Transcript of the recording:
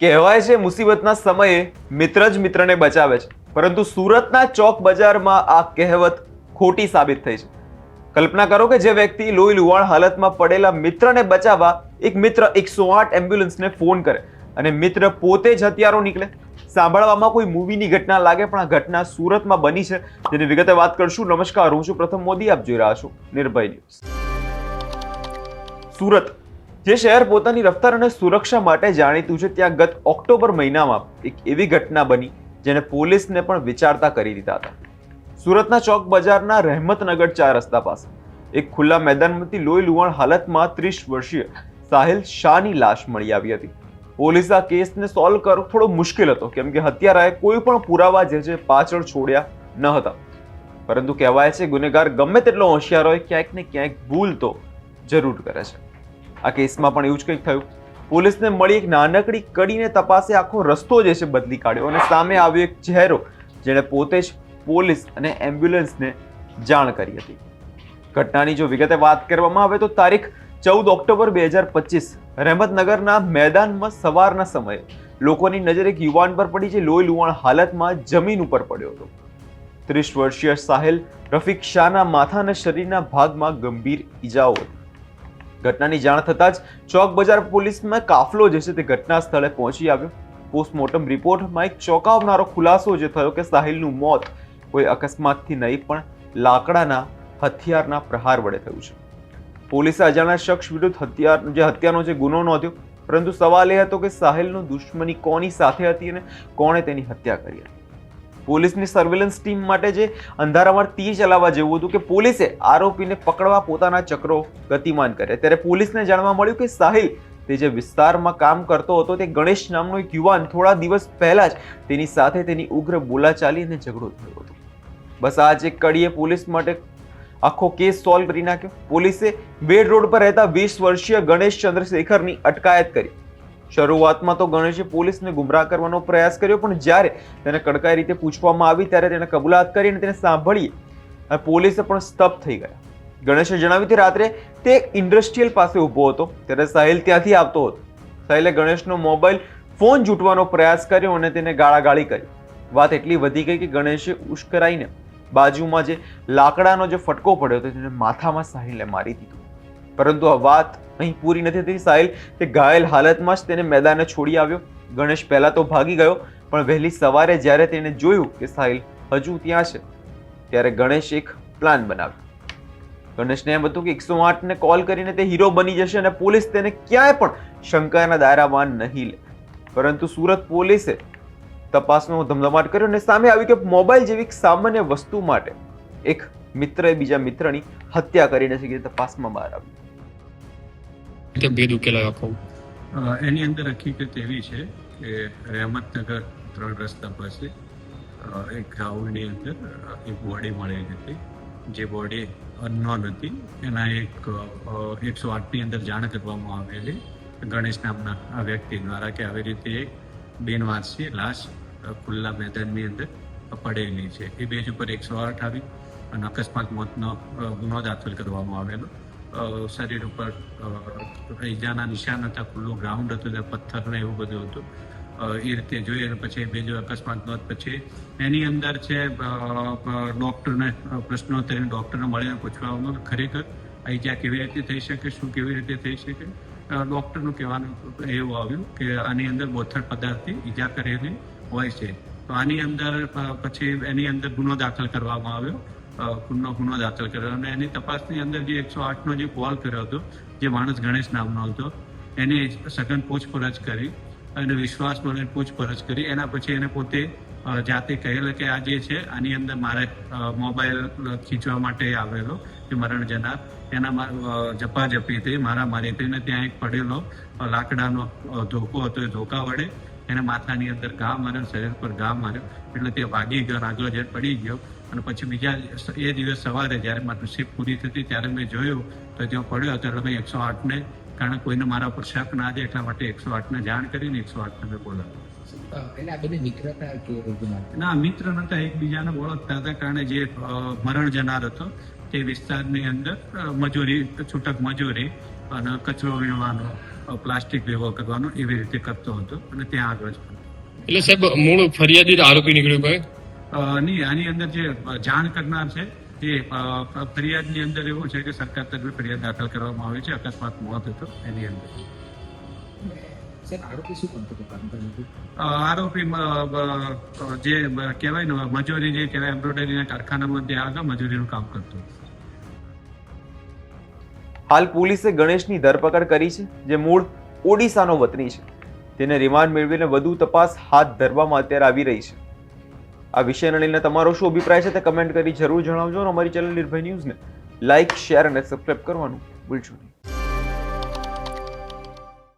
કહેવાય છે મુસીબતના સમયે મિત્ર જ મિત્રને બચાવે છે, પરંતુ સુરતના ચોક બજારમાં આ કહેવત ખોટી સાબિત થઈ છે. કલ્પના કરો કે જે વ્યક્તિ લોહી લુહાણ હાલતમાં પડેલા મિત્રને બચાવવા એક મિત્ર 108 એમ્બ્યુલન્સને ફોન કરે અને મિત્ર પોતે જ હત્યારો નીકળે. સાંભળવામાં કોઈ મૂવીની ઘટના લાગે, પણ આ ઘટના સુરતમાં બની છે, જેની વિગતે વાત કરશું. નમસ્કાર, હું છું પ્રથમ મોદી, આપ જોઈ રહ્યા છો નિર્ભય ન્યૂઝ. સુરત, જે શહેર પોતાની રફતાર અને સુરક્ષા માટે જાણીતું છે, ત્યાં ગત ઓક્ટોબર મહિનામાં એક એવી ઘટના બની જેને પોલીસને પણ વિચારતા કરી દીધા હતા. સુરતના ચોક બજારના રહેમતનગર 4 રસ્તા પાસે એક ખુલ્લા મેદાનમાંથી લોહી લુહાણ હાલતમાં 30 વર્ષીય સાહિલ શાહની લાશ મળી આવી હતી. પોલીસ આ કેસને સોલ્વ કરવો થોડો મુશ્કેલ હતો, કેમ કે હત્યારાએ કોઈ પણ પુરાવા જે છે પાછળ છોડ્યા ન હતા. પરંતુ કહેવાય છે ગુનેગાર ગમે તેટલો હોશિયાર હોય, ક્યાંક ને ક્યાંક ભૂલ તો જરૂર કરે છે. આ કેસમાં પણ એવું જ કંઈક થયું. પોલીસને મળી એક નાનકડી કડીને તપાસે આખો રસ્તો જે છે બદલી કાઢ્યો અને સામે આવ્યો એક ચહેરો જેણે પોતે જ પોલીસ અને એમ્બ્યુલન્સને જાણ કરી હતી. ઘટનાની જો વિગતે વાત કરવામાં આવે તો તારીખ 14 ઓક્ટોબર 2025 રહેમતનગરના મેદાનમાં સવારના સમયે લોકોની નજર એક યુવાન પર પડી, જે લોહી લુહાણ હાલતમાં જમીન ઉપર પડ્યો હતો. 30 વર્ષીય સાહિલ રફીક શાહના માથા અને શરીરના ભાગમાં ગંભીર ઈજાઓ હતી. ઘટનાની જાણ થતાં જ ચોક બજાર પોલીસનો કાફલો જે છે તે ઘટના સ્થળે પહોંચી આવ્યો. પોસ્ટમોર્ટમ રિપોર્ટમાં એક ચોંકાવનારો ખુલાસો જે થયો કે સાહિલનું મોત કોઈ અકસ્માતથી નહીં, પણ લાકડાના હથિયારના પ્રહાર વડે થયું છે. પોલીસે અજાણ્યા શખ્સ વિરુદ્ધ હત્યાનો જે ગુનો નોંધ્યો, પરંતુ સવાલ એ હતો કે સાહિલનો દુશ્મની કોની સાથે હતી અને કોણે તેની હત્યા કરી હતી. પોલીસની સર્વેલન્સ ટીમ માટે જે અંધારામાં તીર ચલાવવા જેવું હતું કે પોલીસે આરોપીને પકડવા પોતાના ચક્રો ગતિમાન કર્યા. ત્યારે પોલીસને જાણવા મળ્યું કે સાહિલ તે જે વિસ્તારમાં કામ કરતો હતો, તે ગણેશ નામનો એક યુવાન થોડા દિવસ પહેલા જ તેની સાથે તેની ઉગ્ર બોલાચાલી અને ઝઘડો થયો હતો. બસ આ જ એક કડીએ પોલીસ માટે આખો કેસ સોલ્વ કરી નાખ્યો. પોલીસે બેડ રોડ પર રહેતા 20 વર્ષીય ગણેશ ચંદ્રશેખરની અટકાયત કરી. શરૂઆતમાં તો ગણેશે પોલીસને ગુમરાહ કરવાનો પ્રયાસ કર્યો, પણ જ્યારે તેને કડકાઈ રીતે પૂછવામાં આવી ત્યારે તેણે કબૂલાત કરી અને તેને સાંભળી પોલીસે પણ સ્તબ્ધ થઈ ગયા. ગણેશે જણાવ્યું કે રાત્રે તે ઇન્ડસ્ટ્રીયલ પાસે ઊભો હતો ત્યારે સાહિલ ત્યાંથી આવતો હતો. સાહિલે ગણેશનો મોબાઈલ ફોન જૂટવાનો પ્રયાસ કર્યો અને તેને ગાળાગાળી કરી. વાત એટલી વધી ગઈ કે ગણેશે ઉશ્કેરાઈને બાજુમાં જે લાકડાનો જે ફટકો પડ્યો હતો તેને માથામાં સાહિલને મારી દીધું. પરંતુ આ વાત અહીં પૂરી નથી થતી. સાહિલ તે ઘાયલ હાલતમાં જ તેને મેદાને છોડી આવ્યો. ગણેશ પહેલા તો ભાગી ગયો, પણ વહેલી સવારે જ્યારે તેને જોયું કે સાહિલ હજુ ત્યાં છે, ત્યારે ગણેશ એક પ્લાન બનાવ્યો. ગણેશને એમ હતું કે 108 ને કોલ કરીને તે હીરો બની જશે અને પોલીસ તેને ક્યાંય પણ શંકાના દાયરામાં નહીં લે. પરંતુ સુરત પોલીસે તપાસનો ધમધમાટ કર્યો અને સામે આવ્યું કે મોબાઈલ જેવી સામાન્ય વસ્તુ માટે એક મિત્રએ બીજા મિત્રની હત્યા કરીને છે, તપાસમાં બહાર આવ્યું. કે ભેદ ઉકેલાયો આખો? એની અંદર હકીકત એવી છે કે રહેમતનગર 3 રસ્તા પાસે એક ગ્રાઉન્ડની અંદર એક બોડી મળેલી હતી. જે બોડી અનનોન હતી. એના એક 108ની અંદર જાણ કરવામાં આવેલી ગણેશ નામના આ વ્યક્તિ દ્વારા કે આવી રીતે એક બિનવારસી લાશ ખુલ્લા મેદાનની અંદર પડેલી છે. એ બેઝ ઉપર 108 આવી અને અકસ્માત મોતનો ગુનો દાખલ કરવામાં આવેલો. શરીર ઉપર ઈજાના નિશાન હતા, ખુલ્લું ગ્રાઉન્ડ હતું, પથ્થર ને એવું બધું હતું. એ રીતે જોઈએ પછી બીજો અકસ્માત નોંધ પછી એની અંદર છે ડૉક્ટરને પ્રશ્નોત્તરી ડૉક્ટરને મળીને પૂછવામાં ખરેખર આ ઈજા કેવી રીતે થઈ શકે, શું કેવી રીતે થઈ શકે. ડૉક્ટરનું કહેવાનું એવું આવ્યું કે આની અંદર બોથડ પદાર્થથી ઈજા કરેલી હોય છે. તો આની અંદર પછી એની અંદર ગુનો દાખલ કરવામાં આવ્યો. ગુનો દાખલ કર્યો અને એની તપાસની અંદર જે 108નો જે કોલ કર્યો હતો, જે માણસ ગણેશ નામનો હતો, એની સઘન પૂછપરછ કરી અને વિશ્વાસ મળીને પૂછપરછ કરી. એના પછી એને પોતે જાતે કહેલું કે આ જે છે આની અંદર મારે મોબાઈલ ખીંચવા માટે આવેલો જે મરણ જનાર, એના ઝપાઝપી થઈ, મારામારી થઈને ત્યાં એક પડેલો લાકડાનો ધોકો હતો. એ ધોકા વડે એને માથાની અંદર ઘા માર્યો, શરીર પર ઘા માર્યો, એટલે તે ભાગી ગયો, આગળ જઈને પડી ગયો. અને પછી બીજા એ દિવસ સવારે જ્યારે મારી શિફ્ટ પૂરી થતી ત્યારે મેં જોયું તો ત્યાં પડ્યો હતો. એટલે મેં 108ને, કારણ કોઈને મારા પર શક ના જાય એટલા માટે 108ને જાણ કરીને 108ને મેં બોલાવ્યો. ના, મિત્ર નતા, એકબીજાને ઓળખતા હતા. કારણ જે મરણ જનાર હતો તે વિસ્તારની અંદર મજૂરી, છૂટક મજૂરી અને કચરો વીણવાનો પ્લાસ્ટિક ભેગો કરવાનો એવી રીતે કરતો હતો અને ત્યાં આગળ જ એટલે સાહેબ મૂળ ફરિયાદી જ આરોપી નીકળ્યો ભાઈ. નહીં, આની અંદર જે જાણ કરનાર છે તે ફરિયાદની અંદર એવું છે કે સરકાર તરફે ફરિયાદ દાખલ કરવામાં આવી છે, અકસ્માત મોત હતો એની અંદર. આરોપી જે કહેવાય ને મજૂરી જે કહેવાય એમ્બ્રોઇડરીના કારખાનામાં ત્યાં આગળ મજૂરીનું કામ કરતો. હાલ પોલીસે ગણેશની ધરપકડ કરી છે, જે મૂળ ઓડિશાનો વતની છે. તેને રિમાન્ડ મેળવીને વધુ તપાસ હાથ ધરવામાં અત્યારે આવી રહી છે. આ વિષયને લઈને તમારો શું અભિપ્રાય છે તે કમેન્ટ કરી જરૂર જણાવજો અને અમારી ચેનલ નિર્ભય ન્યૂઝને લાઇક, શેર અને સબસ્ક્રાઇબ કરવાનું ભૂલશો નહીં.